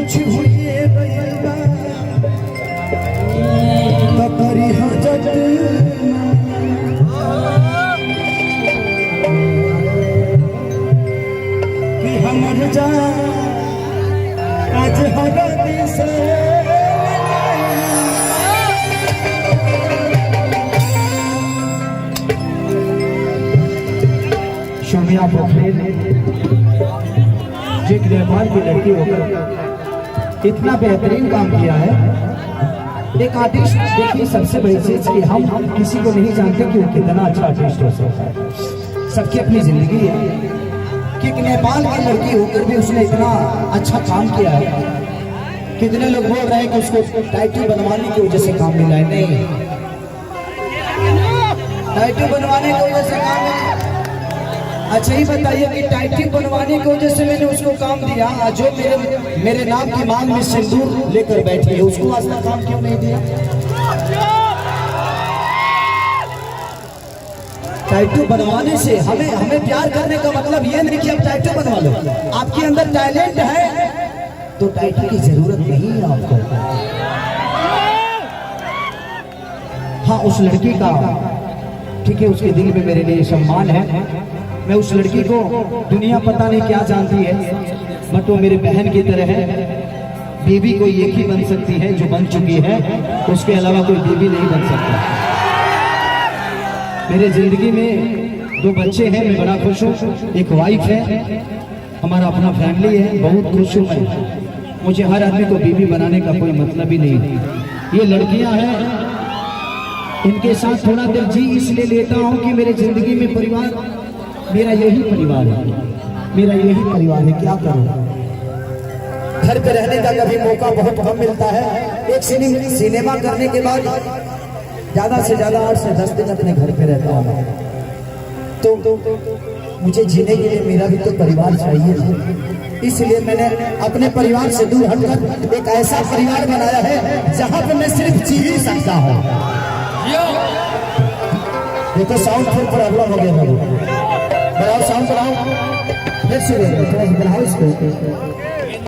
कुछ भूलिए गइलबा तो करी हजत कि हमर जा आज हगती से शोमिया पोखरे ने जो एक नेपाल की लड़की होकर इतना बेहतरीन काम किया है। एक आर्टिस्ट देखिए, सबसे बड़ी चीज कि हम किसी को नहीं जानते कि वो कितना अच्छा आर्टिस्ट हो सकता है। सबकी अपनी जिंदगी है कि एक नेपाल की लड़की होकर भी उसने इतना अच्छा काम किया है। कितने लोग बोल रहे हैं कि उसको टाइटल बनवाने की वजह से काम मिला है। नहीं, टाइटल बनवाने की वजह से काम मिला। अच्छा ही बताइए कि टाइटल बनवाने की वजह से मैंने उसको काम दिया, जो मेरे नाम की मांग में सिंदूर लेकर बैठी है, उसको आज तक काम क्यों नहीं दिया? टाइटल बनवाने से हमें प्यार करने का मतलब ये नहीं कि आप टाइटल बनवा लो। आपके अंदर टैलेंट है तो टाइटल की जरूरत नहीं है आपको। हाँ, उस लड़की का ठीक है, उसके दिल में मेरे लिए सम्मान है। मैं उस लड़की को दुनिया पता नहीं क्या जानती है, बट वो मेरी बहन की तरह है। बीवी कोई एक ही बन सकती है जो बन चुकी है, उसके अलावा कोई बीवी नहीं बन सकता। मेरे जिंदगी में 2 बच्चे हैं, मैं बड़ा खुश हूँ। एक वाइफ है, हमारा अपना फैमिली है, बहुत खुश हूँ मैं। मुझे हर आदमी को बीवी बनाने का कोई मतलब ही नहीं। ये लड़कियां हैं, इनके साथ थोड़ा देर जी इसलिए लेता हूँ कि मेरे जिंदगी में परिवार, मेरा यही परिवार है, मेरा यही परिवार है। क्या करूं, घर पे रहने का कभी मौका बहुत कम मिलता है। एक सिनेमा करने के बाद ज्यादा से ज्यादा 8 से 10 दिन अपने घर पे रहता हूँ। तो मुझे जीने के लिए मेरा भी तो परिवार चाहिए, इसलिए मैंने अपने परिवार से दूर हटकर एक ऐसा परिवार बनाया है जहाँ पे मैं सिर्फ जी ही सकता हूँ। ये तो साउंड फुल प्रॉब्लम हो गया, बढ़ाओ साउंड बढ़ाओ, फिर से बढ़ाओ इसको।